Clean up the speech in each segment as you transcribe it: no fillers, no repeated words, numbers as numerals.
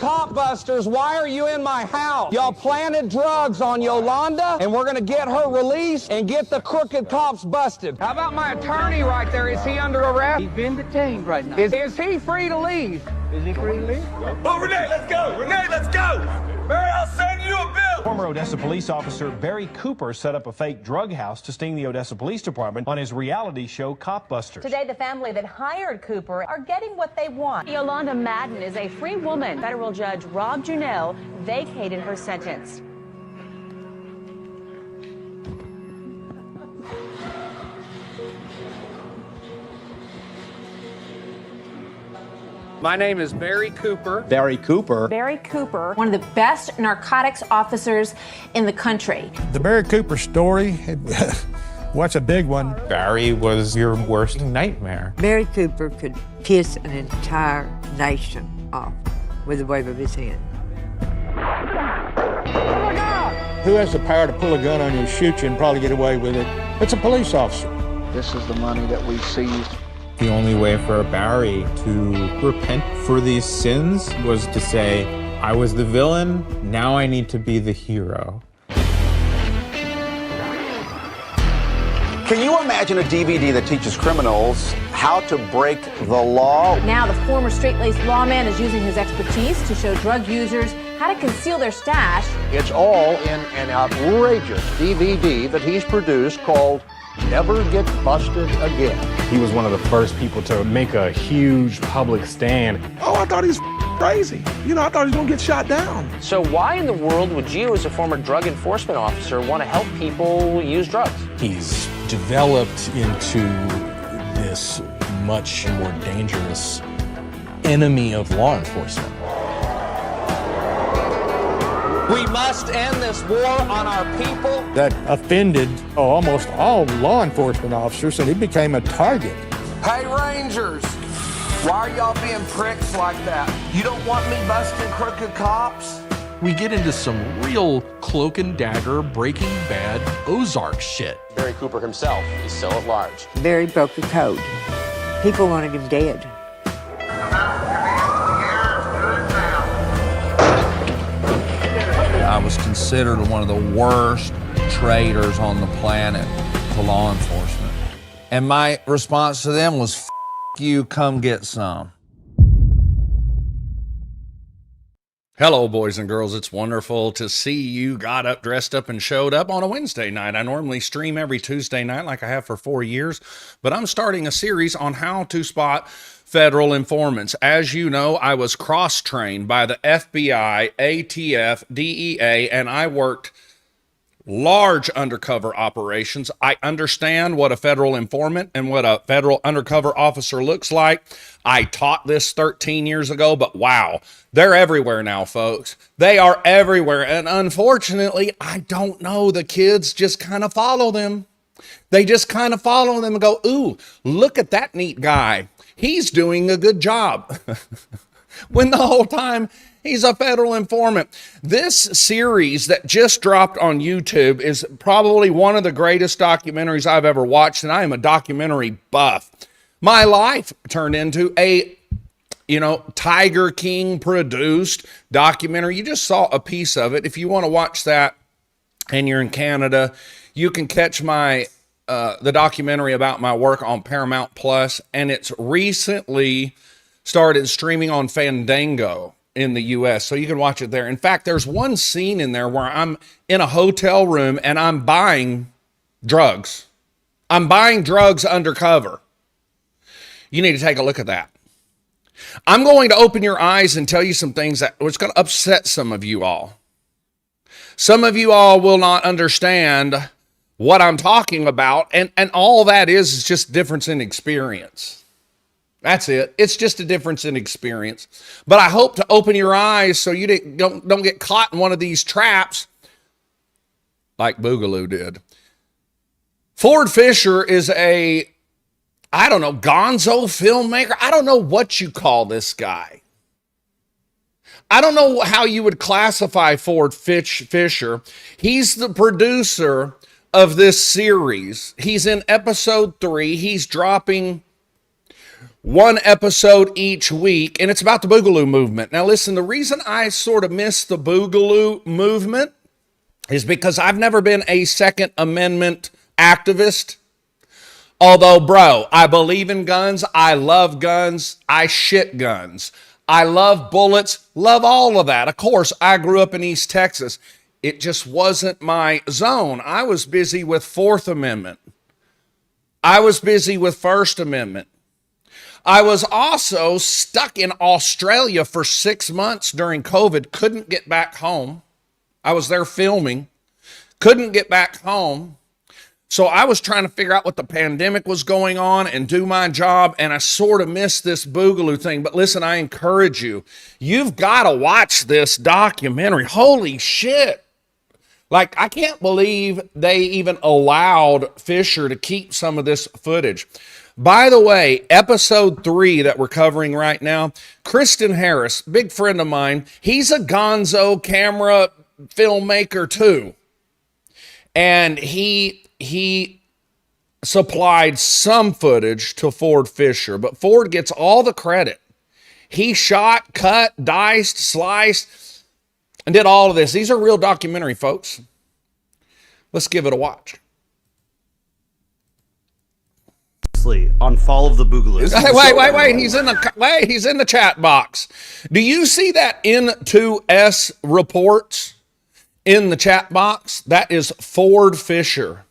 cop busters, why are you in my house? Y'all planted drugs on Yolanda, and we're gonna get her released and get the crooked cops busted. How about my attorney right there? Is he under arrest? He's been detained right now. Is he free to leave? Is he free to leave? Oh, Renee, let's go! Renee, let's go! Barry, I'll send you a bill! Former Odessa police officer Barry Cooper set up a fake drug house to sting the Odessa Police Department on his reality show Cop Busters. Today, the family that hired Cooper are getting what they want. Yolanda Madden is a free woman. Federal Judge Rob Junell vacated her sentence. My name is Barry Cooper. Barry Cooper. Barry Cooper, one of the best narcotics officers in the country. The Barry Cooper story, what's a big one? Barry was your worst nightmare. Barry Cooper could piss an entire nation off with the wave of his hand. Who has the power to pull a gun on you, shoot you, and probably get away with it? It's a police officer. This is the money that we seized. The only way for Barry to repent for these sins was to say, I was the villain, now I need to be the hero. Can you imagine a DVD that teaches criminals how to break the law? Now, the former straight-laced lawman is using his expertise to show drug users how to conceal their stash. It's all in an outrageous DVD that he's produced called Never Get Busted Again. He was one of the first people to make a huge public stand. Oh, I thought he was crazy. You know, I thought he was gonna get shot down. So why in the world would you, as a former drug enforcement officer, want to help people use drugs? He's developed into this much more dangerous enemy of law enforcement. We must end this war on our people. That offended almost all law enforcement officers, and he became a target. Hey, Rangers, why are y'all being pricks like that? You don't want me busting crooked cops? We get into some real cloak and dagger, Breaking Bad, Ozark shit. Barry Cooper himself is still at large. Barry broke the code. People wanted him dead. I was considered one of the worst traitors on the planet to law enforcement. And my response to them was, F you, come get some. Hello, boys and girls. It's wonderful to see you got up, dressed up, and showed up on a Wednesday night. I normally stream every Tuesday night like I have for 4 years, but I'm starting a series on how to spot federal informants. As you know, I was cross-trained by the FBI, ATF, DEA, and I worked large undercover operations. I understand what a federal informant and what a federal undercover officer looks like. I taught this 13 years ago, but wow, they're everywhere now, folks. They are everywhere. And unfortunately, I don't know. The kids just kind of follow them. They just kind of follow them and go, ooh, look at that neat guy. He's doing a good job. When the whole time he's a federal informant. This series that just dropped on YouTube is probably one of the greatest documentaries I've ever watched, and I am a documentary buff. My life turned into a, Tiger King produced documentary. You just saw a piece of it. If you want to watch that and you're in Canada, you can catch the documentary about my work on Paramount Plus, and it's recently started streaming on Fandango in the US, so you can watch it there. In fact, there's one scene in there where I'm in a hotel room and I'm buying drugs. I'm buying drugs undercover. You need to take a look at that. I'm going to open your eyes and tell you some things that was going to upset some of you all. Some of you all will not understand what I'm talking about, and all that is just difference in experience. That's it. It's just a difference in experience. But I hope to open your eyes so you don't get caught in one of these traps like Boogaloo did. Ford Fisher is gonzo filmmaker. I don't know what you call this guy. I don't know how you would classify Ford Fisher. He's the producer of this series. He's in episode 3. He's dropping one episode each week, and it's about the Boogaloo movement. Now listen, the reason I sort of miss the Boogaloo movement is because I've never been a Second Amendment activist. Although, bro, I believe in guns, I love guns, I shit guns. I love bullets, love all of that. Of course, I grew up in East Texas. It just wasn't my zone. I was busy with Fourth Amendment. I was busy with First Amendment. I was also stuck in Australia for 6 months during COVID, couldn't get back home. I was there filming, couldn't get back home. So I was trying to figure out what the pandemic was going on and do my job, and I sort of missed this Boogaloo thing. But listen, I encourage you, you've got to watch this documentary. Holy shit. Like, I can't believe they even allowed Fisher to keep some of this footage. By the way, episode 3 that we're covering right now, Kristen Harris, big friend of mine, he's a gonzo camera filmmaker too. And he supplied some footage to Ford Fisher, but Ford gets all the credit. He shot, cut, diced, sliced, and did all of this. These are real documentary, folks. Let's give it a watch. On fall of the Boogaloo. Wait. He's in the chat box. Do you see that N2S reports in the chat box? That is Ford Fisher.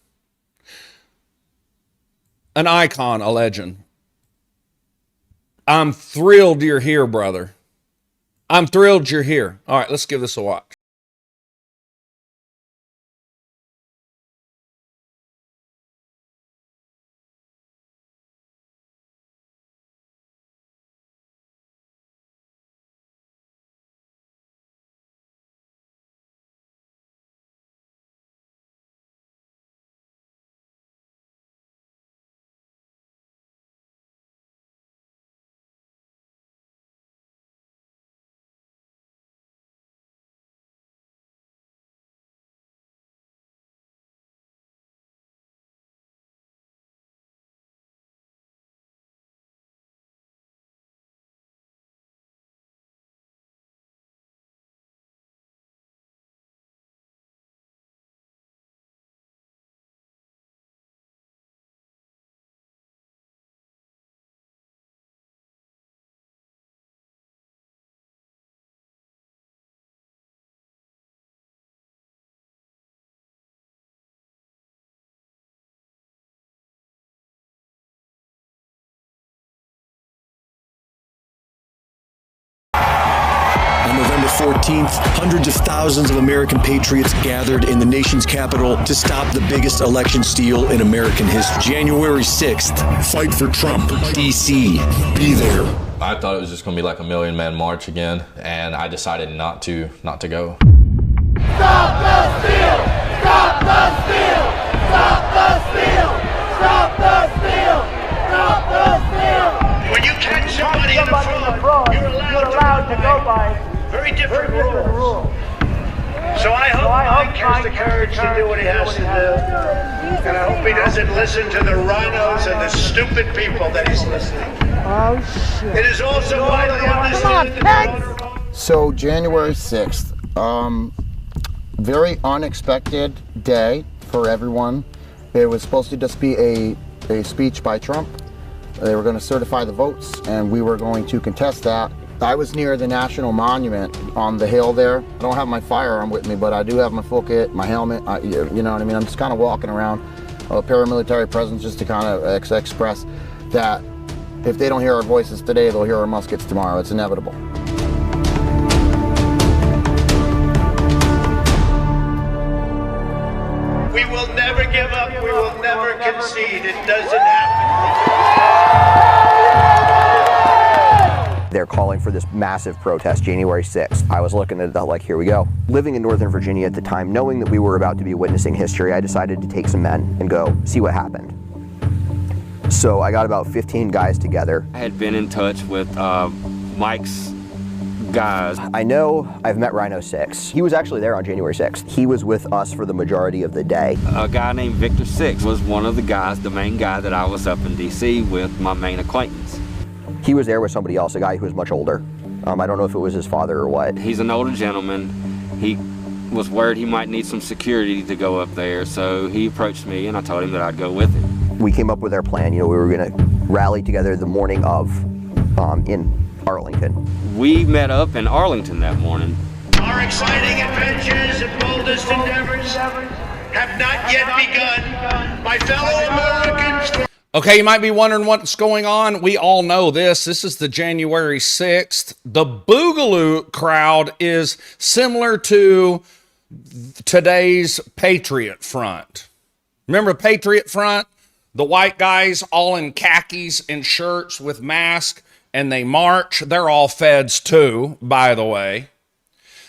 An icon, a legend. I'm thrilled you're here, brother. I'm thrilled you're here. All right, let's give this a watch. On November 14th, hundreds of thousands of American patriots gathered in the nation's capital to stop the biggest election steal in American history. January 6th, fight for Trump. D.C., be there. I thought it was just going to be like a million-man march again, and I decided not to go. Stop the steal! Stop the steal! Stop the steal! Stop the steal! Stop the steal! When you catch somebody in the fraud, you're allowed to go by very different rules. So I hope Mike has the courage to do what he has to do. And I hope he doesn't listen to the rhinos and the stupid people that he's listening. Oh, shit. It is also widely understood. So January 6th, very unexpected day for everyone. It was supposed to just be a speech by Trump. They were going to certify the votes, and we were going to contest that. I was near the National Monument on the hill there. I don't have my firearm with me, but I do have my full kit, my helmet, you know what I mean? I'm just kind of walking around, a paramilitary presence, just to kind of express that if they don't hear our voices today, they'll hear our muskets tomorrow. It's inevitable. We will never give up. We will never concede. It doesn't happen. They're calling for this massive protest January 6th. I was looking at that like, here we go. Living in Northern Virginia at the time, knowing that we were about to be witnessing history, I decided to take some men and go see what happened. So I got about 15 guys together. I had been in touch with Mike's guys. I know I've met Rhino 6. He was actually there on January 6th. He was with us for the majority of the day. A guy named Victor 6 was one of the guys, the main guy that I was up in DC with, my main acquaintance. He was there with somebody else, a guy who was much older. I don't know if it was his father or what. He's an older gentleman. He was worried he might need some security to go up there, so he approached me and I told him that I'd go with him. We came up with our plan. You know, we were going to rally together the morning of in Arlington. We met up in Arlington that morning. Our exciting adventures and boldest endeavors have not yet begun. My fellow Americans. Okay, you might be wondering what's going on. We all know this. This is the January 6th. The Boogaloo crowd is similar to today's Patriot Front. Remember Patriot Front? The white guys all in khakis and shirts with masks, and they march. They're all feds too, by the way.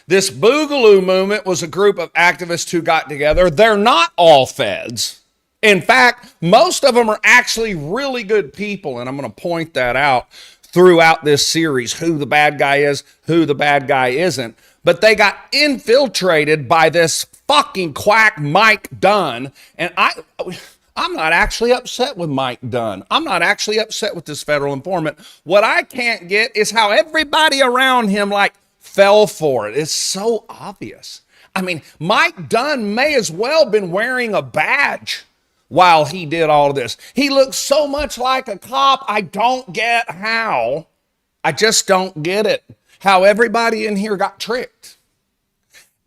This Boogaloo movement was a group of activists who got together. They're not all feds. In fact, most of them are actually really good people, and I'm going to point that out throughout this series, who the bad guy is, who the bad guy isn't. But they got infiltrated by this fucking quack Mike Dunn, and I'm not actually upset with Mike Dunn. I'm not actually upset with this federal informant. What I can't get is how everybody around him fell for it. It's so obvious. I mean, Mike Dunn may as well have been wearing a badge while he did all of this. He looks so much like a cop. I don't get how. I just don't get it. How everybody in here got tricked.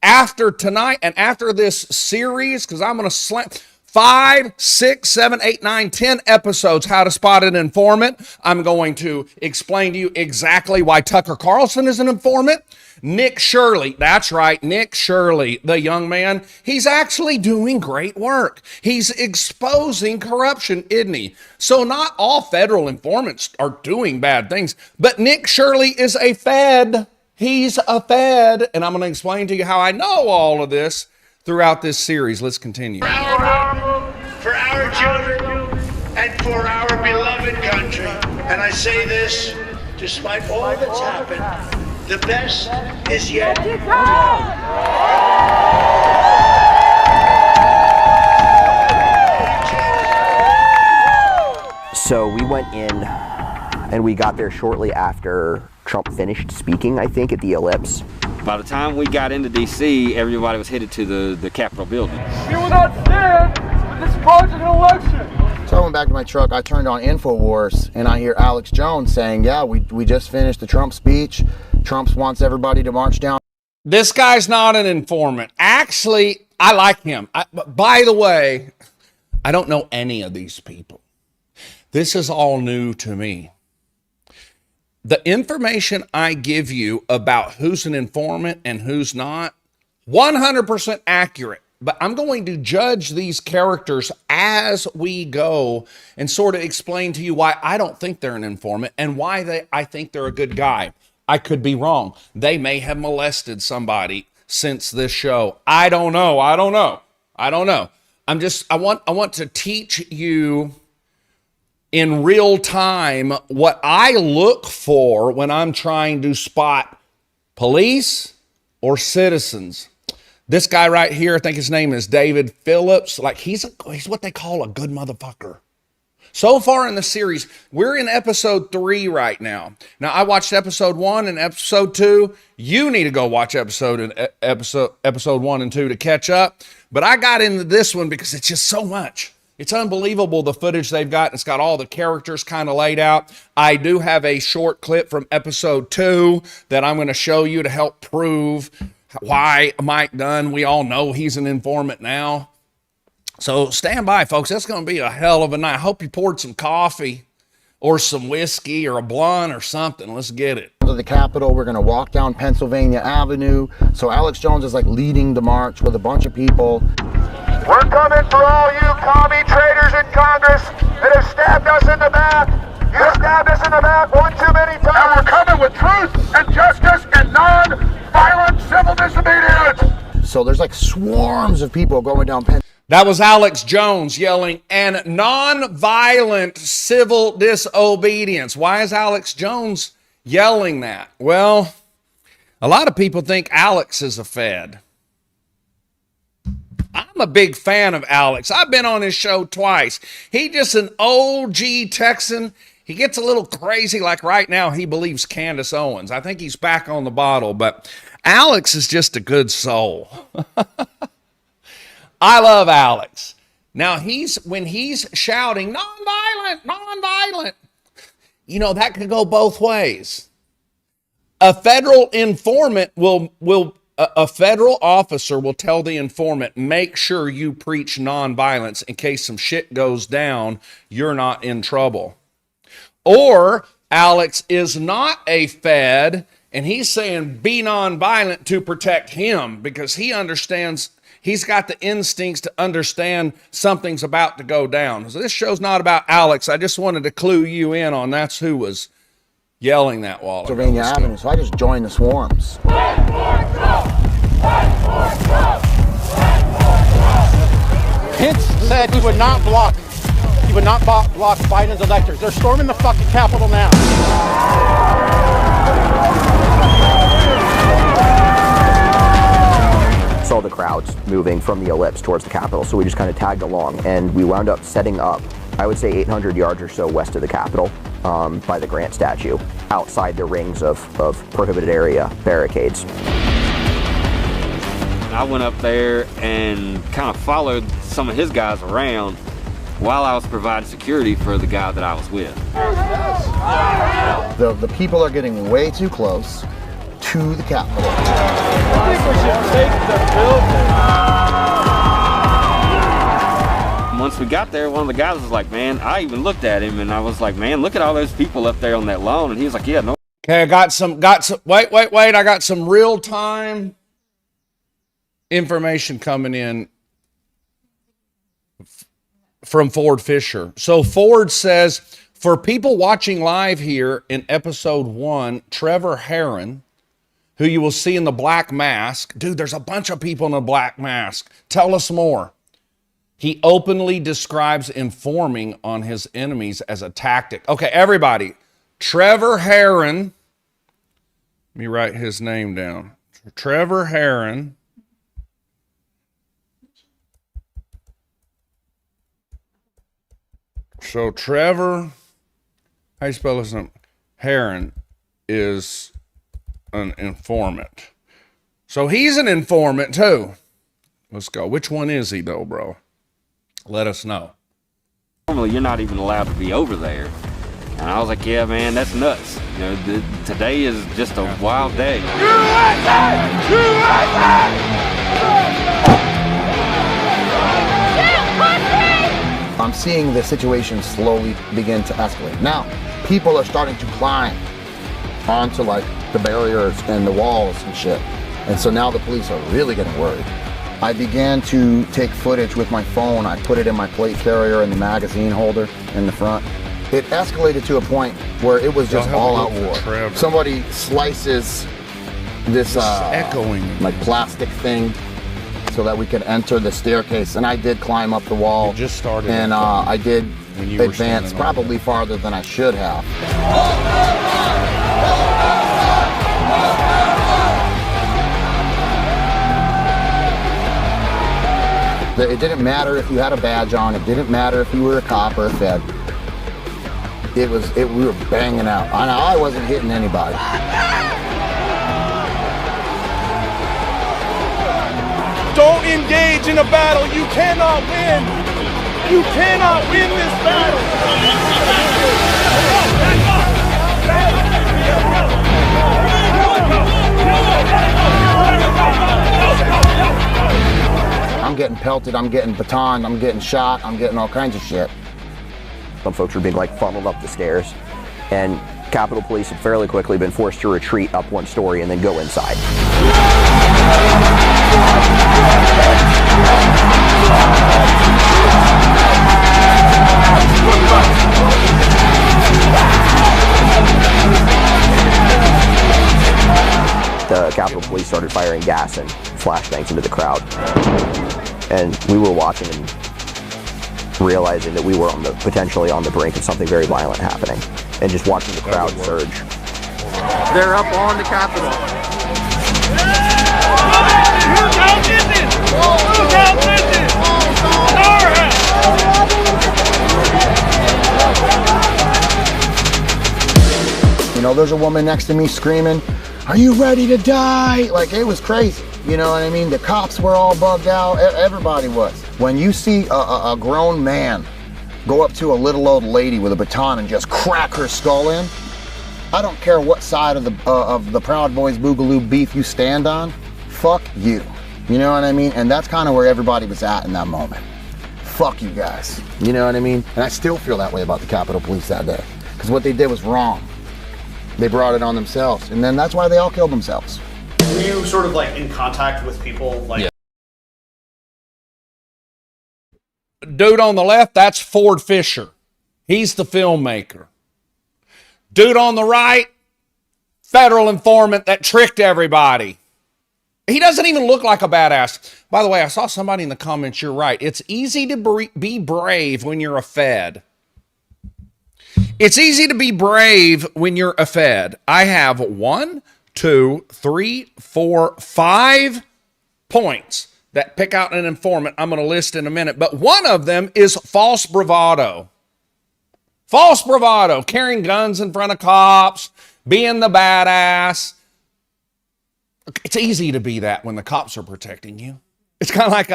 After tonight and after this series, because I'm going to slam 5, 6, 7, 8, 9, 10 episodes, How to Spot an Informant. I'm going to explain to you exactly why Tucker Carlson is an informant. Nick Shirley, that's right, Nick Shirley, the young man, he's actually doing great work. He's exposing corruption, isn't he? So not all federal informants are doing bad things, but Nick Shirley is a Fed. He's a Fed, and I'm going to explain to you how I know all of this throughout this series. Let's continue. For our children, and for our beloved country. And I say this, despite all that's happened, the best is yet to come. So we went in, and we got there shortly after Trump finished speaking, I think, at the Ellipse. By the time we got into D.C., everybody was headed to the Capitol building. You will not stand with this fraudulent election. So I went back to my truck, I turned on InfoWars, and I hear Alex Jones saying, yeah, we just finished the Trump speech. Trump wants everybody to march down. This guy's not an informant. Actually, I like him. By the way, I don't know any of these people. This is all new to me. The information I give you about who's an informant and who's not, 100% accurate. But I'm going to judge these characters as we go and sort of explain to you why I don't think they're an informant and why I think they're a good guy. I could be wrong. They may have molested somebody since this show. I don't know. I want to teach you in real time what I look for when I'm trying to spot police or citizens. This guy right here, I think his name is David Phillips. He's what they call a good motherfucker. So far in the series, we're in episode 3 right now. Now, I watched episode 1 and episode 2. You need to go watch episode 1 and 2 to catch up. But I got into this one because it's just so much. It's unbelievable, the footage they've got. It's got all the characters kind of laid out. I do have a short clip from episode 2 that I'm going to show you to help prove why Mike Dunn, we all know he's an informant now. So stand by, folks. That's going to be a hell of a night. I hope you poured some coffee or some whiskey or a blunt or something. Let's get it. To the Capitol, we're going to walk down Pennsylvania Avenue. So Alex Jones is leading the march with a bunch of people. We're coming for all you commie traitors in Congress that have stabbed us in the back. You stabbed us in the back one too many times. And we're coming with truth and justice and non-violent civil disobedience. So there's swarms of people going down Pennsylvania. That was Alex Jones yelling, and non-violent civil disobedience. Why is Alex Jones yelling that? Well, a lot of people think Alex is a Fed. I'm a big fan of Alex. I've been on his show twice. He's just an OG Texan. He gets a little crazy, like right now he believes Candace Owens. I think he's back on the bottle, but Alex is just a good soul. I love Alex. Now, when he's shouting, nonviolent, nonviolent, you know, that could go both ways. A federal informant a federal officer will tell the informant, make sure you preach nonviolence in case some shit goes down, you're not in trouble. Or Alex is not a Fed, and he's saying be nonviolent to protect him because he understands, he's got the instincts to understand something's about to go down. So this show's not about Alex. I just wanted to clue you in on that's who was yelling that while ago. Pennsylvania Avenue, so I just joined the swarms. Pence said he would not block Biden's electors. They're storming the fucking Capitol now. Saw the crowds moving from the ellipse towards the Capitol, so we just kind of tagged along, and we wound up setting up, I would say 800 yards or so west of the Capitol, by the Grant statue, outside the rings of prohibited area barricades. I went up there and kind of followed some of his guys around while I was providing security for the guy that I was with. The people are getting way too close to the Capitol. I think we should take the building. Once we got there, one of the guys was like, man, I even looked at him and I was like, man, look at all those people up there on that lawn. And he was like, yeah, no. Okay, I got some, wait. I got some real-time information coming in from Ford Fisher. So Ford says, for people watching live here in episode 1, Trevor Herron, who you will see in the black mask. Dude, there's a bunch of people in a black mask. Tell us more. He openly describes informing on his enemies as a tactic. Okay, everybody. Trevor Herron. Let me write his name down. Trevor Herron. So Trevor, how do you spell his name? Herron is an informant. So he's an informant too. Let's go. Which one is he though, bro? Let us know. Normally, you're not even allowed to be over there. And I was like, yeah, man, that's nuts. You know, today is just a wild day. I'm seeing the situation slowly begin to escalate. Now, people are starting to climb onto like the barriers and the walls and shit. And so now the police are really getting worried. I began to take footage with my phone. I put it in my plate carrier and the magazine holder in the front. It escalated to a point where it was just all-out war. Somebody slices this echoing like plastic thing so that we could enter the staircase. And I did climb up the wall. You just started. And I did advance probably farther than I should have. It didn't matter if you had a badge on. It didn't matter if you were a cop or a Fed. We were banging out. I wasn't hitting anybody. Don't engage in a battle. You cannot win. You cannot win this battle. I'm getting pelted, I'm getting batoned, I'm getting shot, I'm getting all kinds of shit. Some folks were being like funneled up the stairs, and Capitol Police had fairly quickly been forced to retreat up one story and then go inside. The Capitol Police started firing gas and flashbangs into the crowd. And we were watching and realizing that we were potentially on the brink of something very violent happening. And just watching the crowd surge. They're up on the Capitol. You know, there's a woman next to me screaming, "Are you ready to die?" Like, it was crazy. You know what I mean? The cops were all bugged out. Everybody was. When you see a grown man go up to a little old lady with a baton and just crack her skull in, I don't care what side of the Proud Boys Boogaloo beef you stand on, fuck you. You know what I mean? And that's kind of where everybody was at in that moment. Fuck you guys. You know what I mean? And I still feel that way about the Capitol Police that day. Because what they did was wrong. They brought it on themselves. And then that's why they all killed themselves. Were you sort of like in contact with people like... Yeah. Dude on the left, that's Ford Fisher. He's the filmmaker. Dude on the right, federal informant that tricked everybody. He doesn't even look like a badass. By the way, I saw somebody in the comments, you're right. It's easy to be brave when you're a Fed. It's easy to be brave when you're a Fed. I have 1, 2, 3, 4, 5 points that pick out an informant I'm going to list in a minute. But one of them is false bravado. False bravado, carrying guns in front of cops, being the badass. It's easy to be that when the cops are protecting you. It's kind of like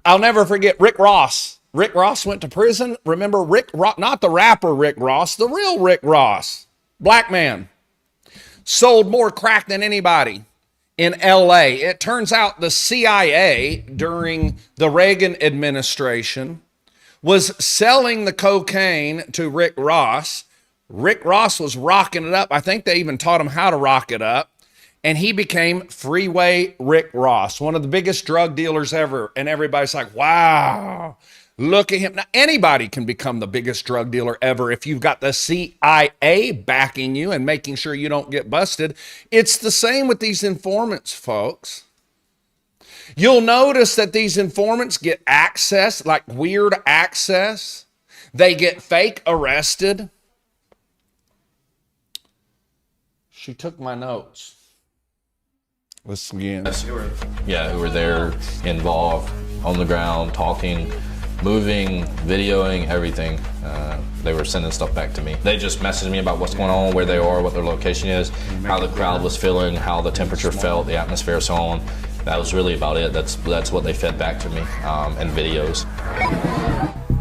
I'll never forget Rick Ross. Rick Ross went to prison. Remember Rick Ross, not the rapper Rick Ross, the real Rick Ross. Black man. Sold more crack than anybody in LA. It turns out the CIA during the Reagan administration was selling the cocaine to Rick Ross. Rick Ross was rocking it up. I think they even taught him how to rock it up. And he became Freeway Rick Ross, one of the biggest drug dealers ever. And everybody's like, wow, look at him. Now, anybody can become the biggest drug dealer ever if you've got the CIA backing you and making sure you don't get busted. It's the same with these informants, folks. You'll notice that these informants get access, like weird access. They get fake arrested. She took my notes. Listen again. Who were there, involved, on the ground, talking, moving, videoing, everything. They were sending stuff back to me. They just messaged me about what's going on, where they are, what their location is, how the crowd was feeling, how the temperature felt, the atmosphere, so on. That was really about it. That's what they fed back to me, and videos.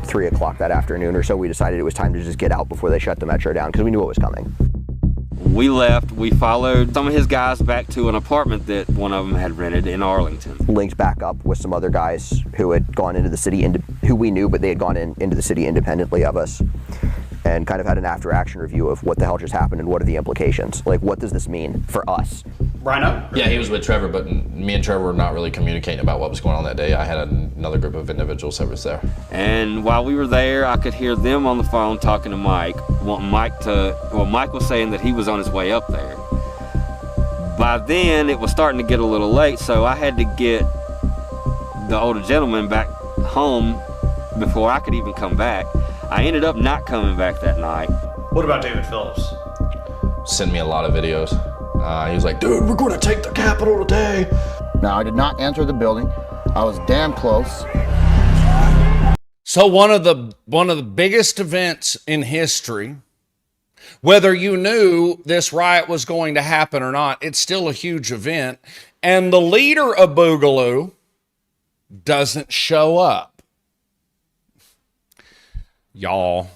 3 o'clock that afternoon or so, we decided it was time to just get out before they shut the metro down because we knew what was coming. We left. We followed some of his guys back to an apartment that one of them had rented in Arlington. Linked back up with some other guys who had gone into the city, who we knew, but they had gone into the city independently of us, and kind of had an after-action review of what the hell just happened and what are the implications. Like, what does this mean for us? Rhino? Yeah, he was with Trevor, but me and Trevor were not really communicating about what was going on that day. I had another group of individuals that was there. And while we were there, I could hear them on the phone talking to Mike, wanting Mike to, well, Mike was saying that he was on his way up there. By then, it was starting to get a little late, so I had to get the older gentleman back home before I could even come back. I ended up not coming back that night. What about David Phillips? Sent me a lot of videos. He was like, dude, we're going to take the Capitol today. Now, I did not enter the building. I was damn close. So one of the biggest events in history, whether you knew this riot was going to happen or not, it's still a huge event. And the leader of Boogaloo doesn't show up. Y'all,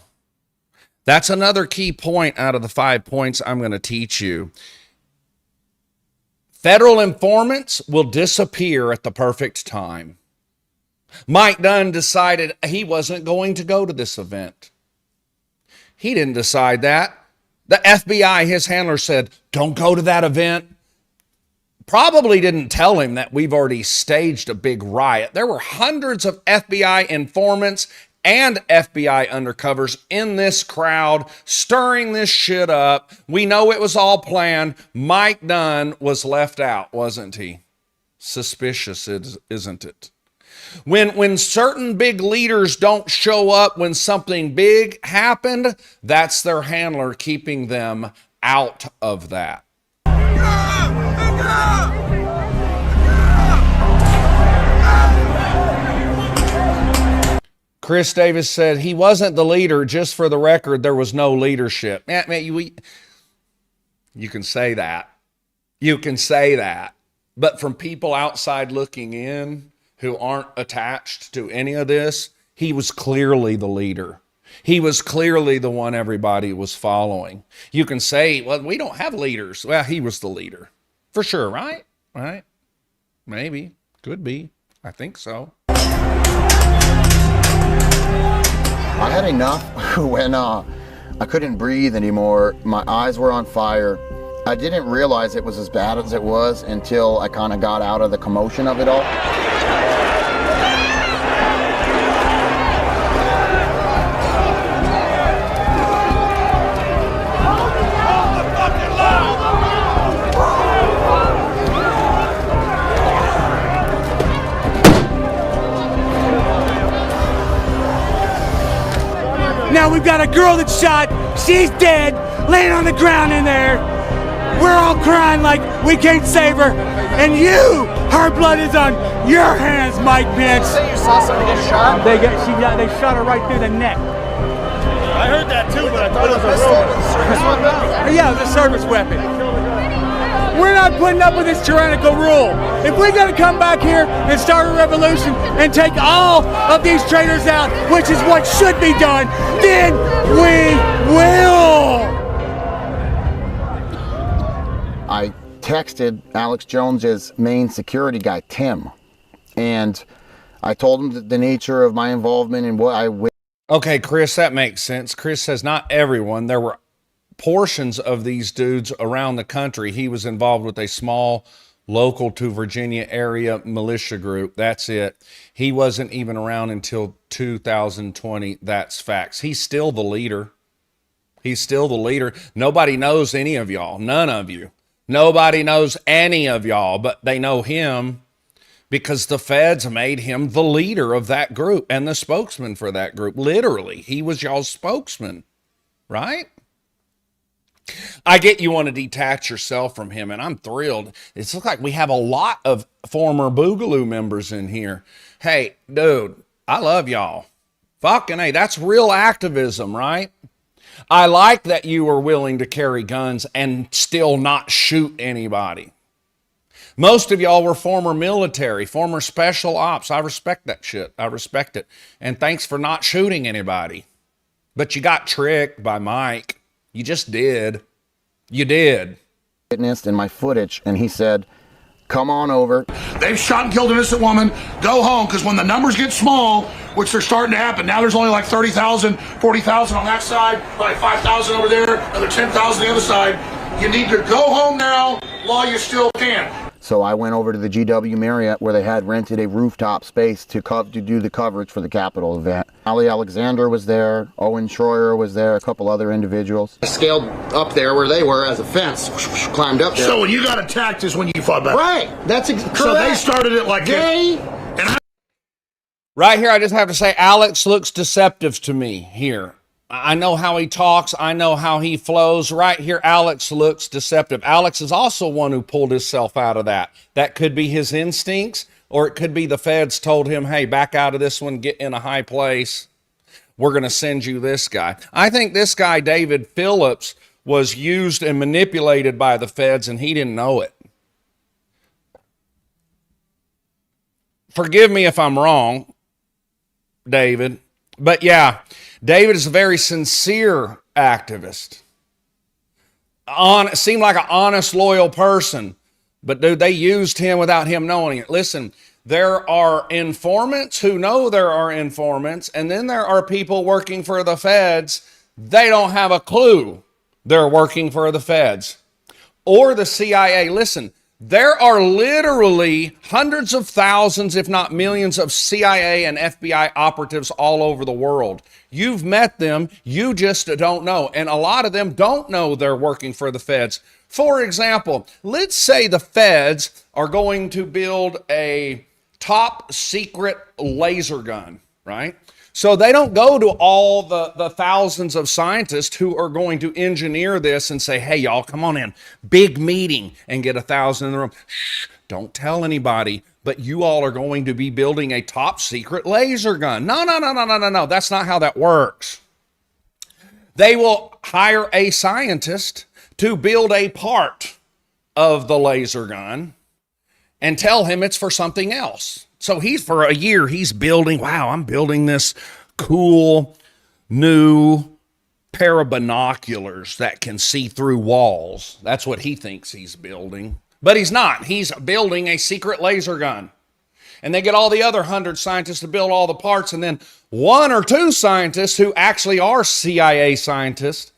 that's another key point out of the 5 points I'm going to teach you. Federal informants will disappear at the perfect time. Mike Dunn decided he wasn't going to go to this event. He didn't decide that. The FBI, his handler, said, don't go to that event. Probably didn't tell him that we've already staged a big riot. There were hundreds of FBI informants and FBI undercovers in this crowd, stirring this shit up. We know it was all planned. Mike Dunn was left out, wasn't he? Suspicious, isn't it? When certain big leaders don't show up when something big happened, that's their handler keeping them out of that. Chris Davis said he wasn't the leader. Just for the record, there was no leadership. Man, You can say that. You can say that. But from people outside looking in who aren't attached to any of this, he was clearly the leader. He was clearly the one everybody was following. You can say, well, we don't have leaders. Well, he was the leader. For sure, right? Right? Maybe. Could be. I think so. I had enough when I couldn't breathe anymore. My eyes were on fire. I didn't realize it was as bad as it was until I kind of got out of the commotion of it all. Now we've got a girl that's shot, she's dead, laying on the ground in there. We're all crying like we can't save her. And you, her blood is on your hands, Mike Pence. You say you saw someone get shot? They shot her right through the neck. I heard that too, but I thought it was a service weapon. Yeah, it was a service weapon. We're not putting up with this tyrannical rule. If we're gonna come back here and start a revolution and take all of these traitors out, which is what should be done, then we will. I texted Alex Jones's main security guy, Tim, and I told him the nature of my involvement and what I would. Okay, Chris, that makes sense. Chris says not everyone. There were portions of these dudes around the country. He was involved with a small local to Virginia area militia group. That's it. He wasn't even around until 2020. That's facts. He's still the leader. He's still the leader. Nobody knows any of y'all. None of you. Nobody knows any of y'all, but they know him because the feds made him the leader of that group and the spokesman for that group. Literally, he was y'all's spokesman, right? I get you want to detach yourself from him, and I'm thrilled. It looks like we have a lot of former Boogaloo members in here. Hey, dude, I love y'all. Fucking hey, that's real activism, right? I like that you were willing to carry guns and still not shoot anybody. Most of y'all were former military, former special ops. I respect that shit. I respect it. And thanks for not shooting anybody. But you got tricked by Mike. You just did. You did. Witnessed in my footage, and he said, come on over. They've shot and killed an innocent woman. Go home, because when the numbers get small, which they're starting to happen, now there's only like 30,000, 40,000 on that side, like 5,000 over there, another 10,000 on the other side. You need to go home now while you still can. So I went over to the GW Marriott where they had rented a rooftop space to do the coverage for the Capitol event. Ali Alexander was there, Owen Schroyer was there, a couple other individuals. I scaled up there where they were as a fence, climbed up there. So when you got attacked is when you fought back. Right, that's correct. So they started it like Right here, I just have to say, Alex looks deceptive to me here. I know how he talks. I know how he flows. Right here, Alex looks deceptive. Alex is also one who pulled himself out of that. That could be his instincts, or it could be the feds told him, hey, back out of this one, get in a high place. We're going to send you this guy. I think this guy, David Phillips, was used and manipulated by the feds, and he didn't know it. Forgive me if I'm wrong, David, but yeah, David is a very sincere activist. Seemed like an honest, loyal person. But dude, they used him without him knowing it. Listen, there are informants who know there are informants, and then there are people working for the feds. They don't have a clue they're working for the feds or the CIA. Listen, there are literally hundreds of thousands, if not millions, of CIA and FBI operatives all over the world. You've met them, you just don't know. And a lot of them don't know they're working for the feds. For example, let's say the feds are going to build a top secret laser gun, right? So they don't go to all the thousands of scientists who are going to engineer this and say, hey, y'all, come on in. Big meeting, and get 1,000 in the room. Shh, don't tell anybody, but you all are going to be building a top secret laser gun. No. That's not how that works. They will hire a scientist to build a part of the laser gun and tell him it's for something else. So for a year, he's building, wow, I'm building this cool new pair of binoculars that can see through walls. That's what he thinks he's building. But he's not. He's building a secret laser gun. And they get all the other 100 scientists to build all the parts, and then 1 or 2 scientists who actually are CIA scientists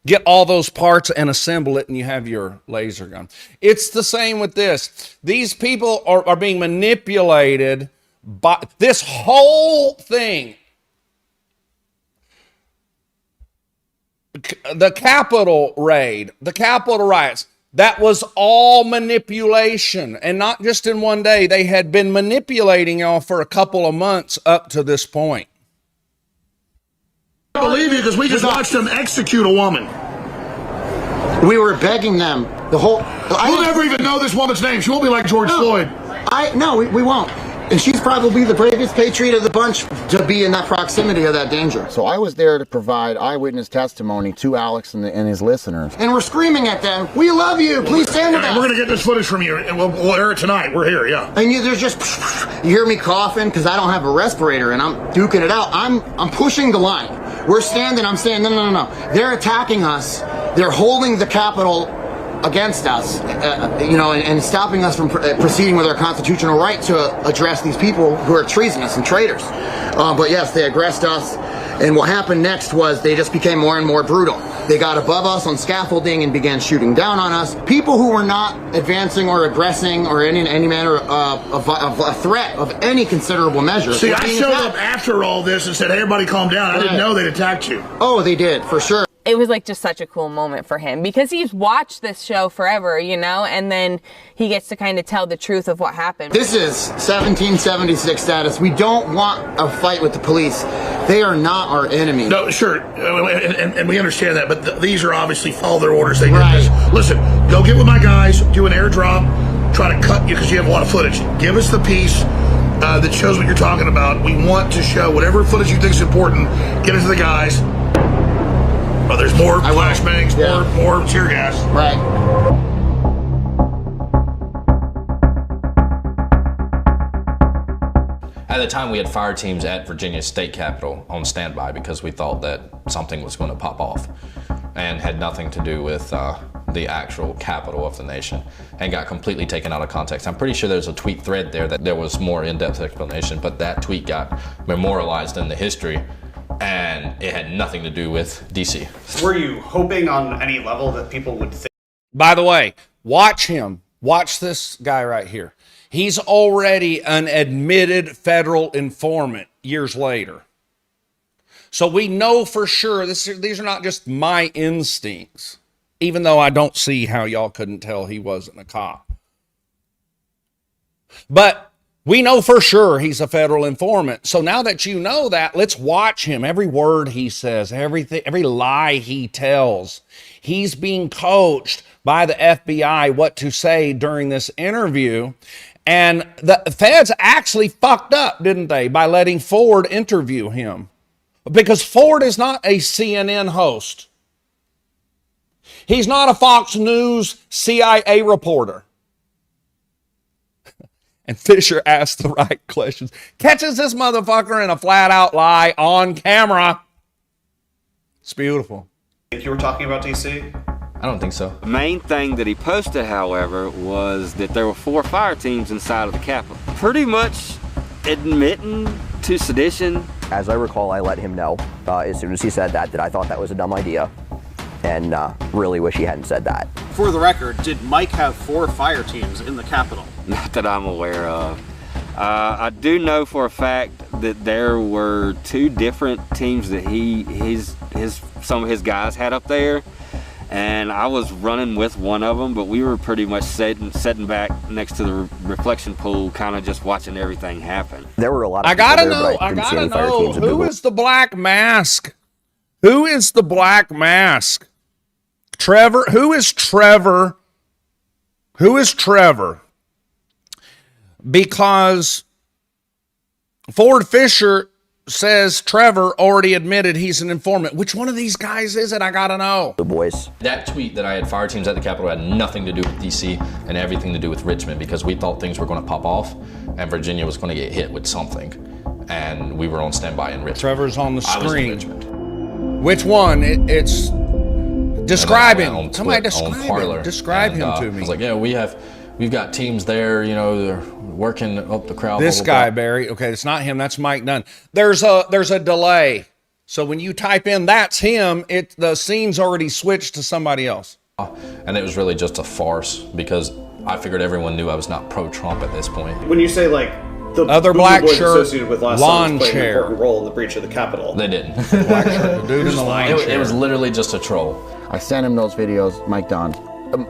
get all those parts and assemble it, and you have your laser gun. It's the same with this. These people are being manipulated by this whole thing. The Capitol raid, the Capitol riots, that was all manipulation, and not just in one day. They had been manipulating y'all for a couple of months up to this point. I believe you because we just watched them execute a woman. We were begging them the whole. We'll never even know this woman's name. She won't be like George Floyd. We won't. And she's probably the bravest patriot of the bunch to be in that proximity of that danger. So I was there to provide eyewitness testimony to Alex and his listeners. And we're screaming at them, we love you, please stand with us. We're going to get this footage from you, and we'll air it tonight. We're here, yeah. And there's just, you hear me coughing because I don't have a respirator, and I'm duking it out. I'm pushing the line. We're standing, I'm saying, no. They're attacking us. They're holding the Capitol against us, and stopping us from proceeding with our constitutional right to address these people who are treasonous and traitors. But yes, they aggressed us, and what happened next was they just became more and more brutal. They got above us on scaffolding and began shooting down on us. People who were not advancing or aggressing or in any manner of a threat of any considerable measure. See, I showed up after all this and said, hey, everybody calm down. I didn't know they'd attacked you. Oh, they did, for sure. It was like just such a cool moment for him because he's watched this show forever, and then he gets to kind of tell the truth of what happened. This is 1776 status. We don't want a fight with the police. They are not our enemy. No, sure, and we understand that, but these are obviously follow their orders. They did this. Listen, go get with my guys, do an airdrop, try to cut you because you have a lot of footage. Give us the piece that shows what you're talking about. We want to show whatever footage you think is important. Get it to the guys. Oh, there's more flashbangs, more tear gas. Right. At the time, we had fire teams at Virginia State Capitol on standby because we thought that something was going to pop off and had nothing to do with the actual capital of the nation and got completely taken out of context. I'm pretty sure there's a tweet thread there that there was more in-depth explanation, but that tweet got memorialized in the history and it had nothing to do with DC. Were you hoping on any level that people would think? By the way, watch him. Watch this guy right here. He's already an admitted federal informant years later. So we know for sure these are not just my instincts, even though I don't see how y'all couldn't tell he wasn't a cop. But we know for sure he's a federal informant. So now that you know that, let's watch him. Every word he says, every lie he tells. He's being coached by the FBI what to say during this interview. And the feds actually fucked up, didn't they, by letting Ford interview him? Because Ford is not a CNN host. He's not a Fox News CIA reporter. And Fisher asked the right questions. Catches this motherfucker in a flat-out lie on camera. It's beautiful. Think you were talking about DC? I don't think so. The main thing that he posted, however, was that there were 4 fire teams inside of the Capitol. Pretty much admitting to sedition. As I recall, I let him know as soon as he said that I thought that was a dumb idea and really wish he hadn't said that. For the record, did Mike have 4 fire teams in the Capitol? Not that I'm aware of. I do know for a fact that there were 2 different teams that some of his guys had up there, and I was running with one of them, but we were pretty much sitting back next to the reflection pool, kind of just watching everything happen. There were a lot of I gotta know, who is the Black Mask? Who is the Black Mask? Trevor? Who is Trevor? Who is Trevor? Because Ford Fisher says Trevor already admitted he's an informant. Which one of these guys is it? I gotta know. The boys. That tweet that I had fire teams at the Capitol had nothing to do with DC and everything to do with Richmond, because we thought things were going to pop off and Virginia was going to get hit with something. And we were on standby in Richmond. Trevor's on the I was in screen. Richmond. Which one? It's describe him. Somebody Parler, describe him to me. I was like, yeah, we've got teams there, you know, they're working up the crowd. This blah, blah, guy, blah. Barry. Okay, it's not him. That's Mike Dunn. There's a delay. So when you type in that's him, the scene's already switched to somebody else. And it was really just a farce because I figured everyone knew I was not pro-Trump at this point. When you say like the other Boogaloo black boys shirt, associated with last lawn summer played an chair. important role in the breach of the Capitol. They didn't. Black shirt, the dude in the lawn chair. It was literally just a troll. I sent him those videos, Mike Dunn.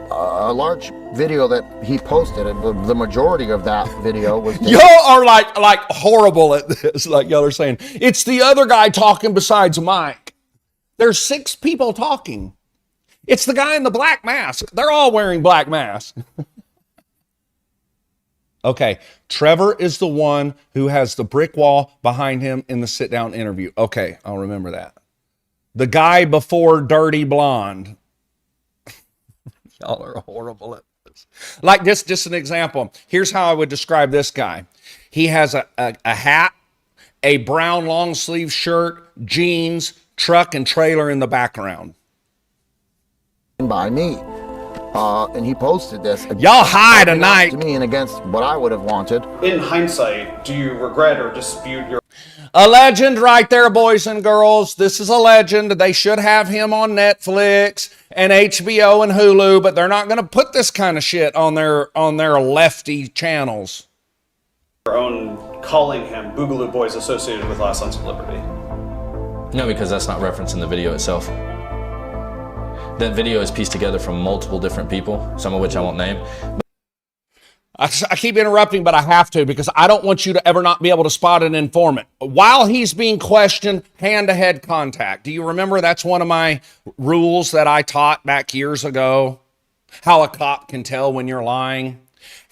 A large video that he posted, the majority of that video was... Y'all are like horrible at this, like y'all are saying. It's the other guy talking besides Mike. There's 6 people talking. It's the guy in the black mask. They're all wearing black masks. Okay, Trevor is the one who has the brick wall behind him in the sit-down interview. Okay, I'll remember that. The guy before Dirty Blonde. Y'all are horrible at this. Like this, just an example. Here's how I would describe this guy. He has a hat, a brown long sleeve shirt, jeans, truck and trailer in the background. By me. And he posted this. Y'all high tonight. To me and against what I would have wanted. In hindsight, do you regret or dispute your... A legend right there, boys and girls. This is a legend. They should have him on Netflix and HBO and Hulu, but they're not going to put this kind of shit on their lefty channels. Your own calling him Boogaloo boys associated with Last Sons of Liberty? No, because that's not referenced in the video itself. That video is pieced together from multiple different people, some of which I won't name. I keep interrupting, but I have to because I don't want you to ever not be able to spot an informant. While he's being questioned, hand-to-head contact. Do you remember that's one of my rules that I taught back years ago? How a cop can tell when you're lying.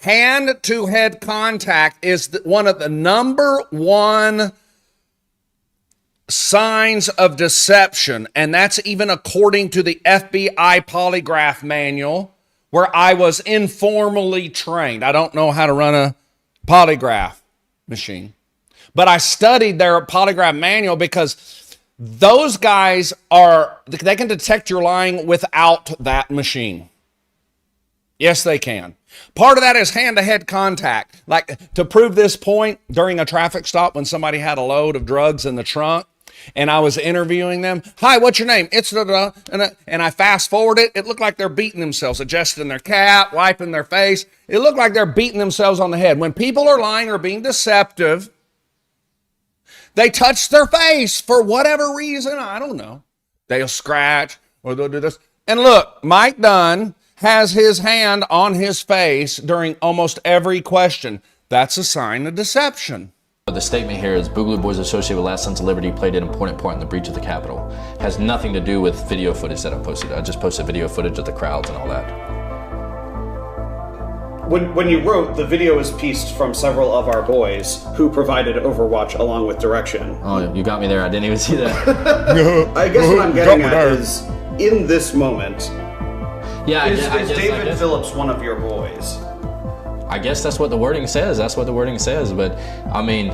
Hand-to-head contact is one of the number one signs of deception, and that's even according to the FBI polygraph manual, where I was informally trained. I don't know how to run a polygraph machine, but I studied their polygraph manual because those guys they can detect you're lying without that machine. Yes, they can. Part of that is hand-to-head contact. Like to prove this point, during a traffic stop when somebody had a load of drugs in the trunk, and I was interviewing them. Hi, what's your name? It's da-da. And I fast forward it. It looked like they're beating themselves, adjusting their cap, wiping their face. It looked like they're beating themselves on the head. When people are lying or being deceptive, they touch their face for whatever reason. I don't know. They'll scratch or they'll do this. And look, Mike Dunn has his hand on his face during almost every question. That's a sign of deception. But the statement here is Boogaloo boys associated with Last Sons of Liberty played an important part in the breach of the Capitol. Has nothing to do with video footage that I posted. I just posted video footage of the crowds and all that. When you wrote, the video is pieced from several of our boys who provided Overwatch along with direction. Oh, you got me there. I didn't even see that. I guess what I'm getting at is, in this moment, is David Phillips one of your boys? I guess that's what the wording says. But, I mean,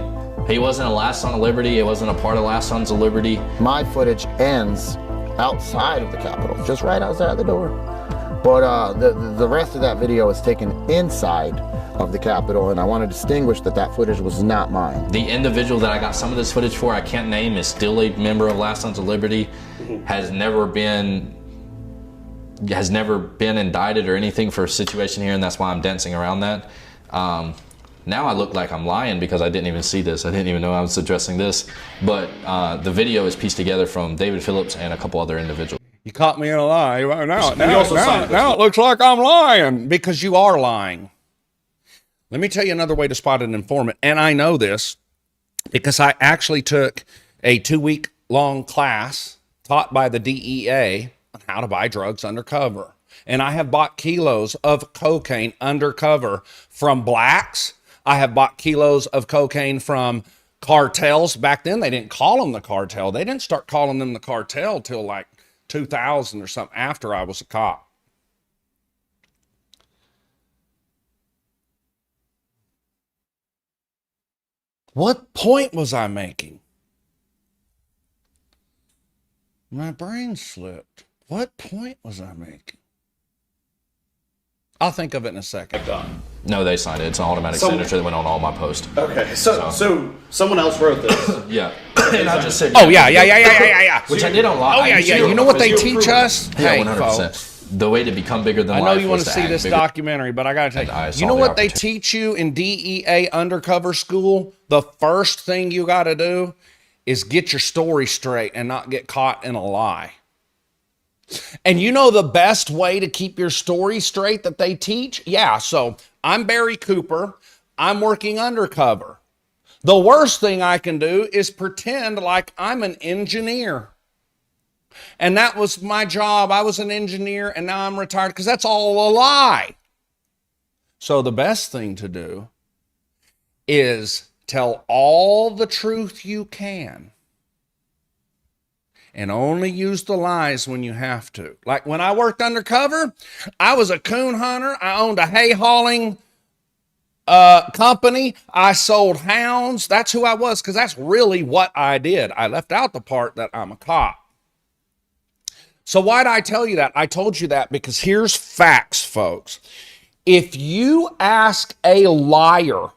he wasn't a Last Son of Liberty. It wasn't a part of Last Sons of Liberty. My footage ends outside of the Capitol, just right outside the door. But the rest of that video is taken inside of the Capitol, and I want to distinguish that footage was not mine. The individual that I got some of this footage for, I can't name, is still a member of Last Sons of Liberty, has never been indicted or anything for a situation here, and that's why I'm dancing around that. Now I look like I'm lying because I didn't even see this. I didn't even know I was addressing this. But the video is pieced together from David Phillips and a couple other individuals. You caught me in a lie. Now it looks like I'm lying because you are lying. Let me tell you another way to spot an informant. And I know this because I actually took a 2-week-long class taught by the DEA on how to buy drugs undercover. And I have bought kilos of cocaine undercover from blacks. I have bought kilos of cocaine from Cartels, back then they didn't call them the cartel. They didn't start calling them the cartel till like 2000 or something, after I was a cop. What point was I making? My brain slipped. What point was I making? I'll think of it in a second. No, they signed it. It's an automatic signature that went on all my posts. Okay, so someone else wrote this. Yeah. And I just said, oh, yeah. Which I did on live. Oh, yeah. You know what they teach us? Yeah, Hey, 100%. folks. The way to become bigger than I know life you want was to see act this bigger. documentary, but I got to tell I you. saw You know the what they opportunity. teach you in DEA undercover school? The first thing you got to do is get your story straight and not get caught in a lie. And you know the best way to keep your story straight that they teach? Yeah, so I'm Barry Cooper. I'm working undercover. The worst thing I can do is pretend like I'm an engineer. And that was my job. I was an engineer and now I'm retired, because that's all a lie. So the best thing to do is tell all the truth you can. And only use the lies when you have to. Like when I worked undercover, I was a coon hunter. I owned a hay hauling company. I sold hounds. That's who I was, because that's really what I did. I left out the part that I'm a cop. So why'd I tell you that? I told you that because here's facts, folks. If you ask a liar,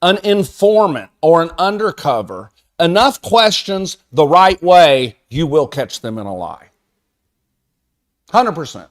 an informant, or an undercover enough questions the right way, you will catch them in a lie. 100%.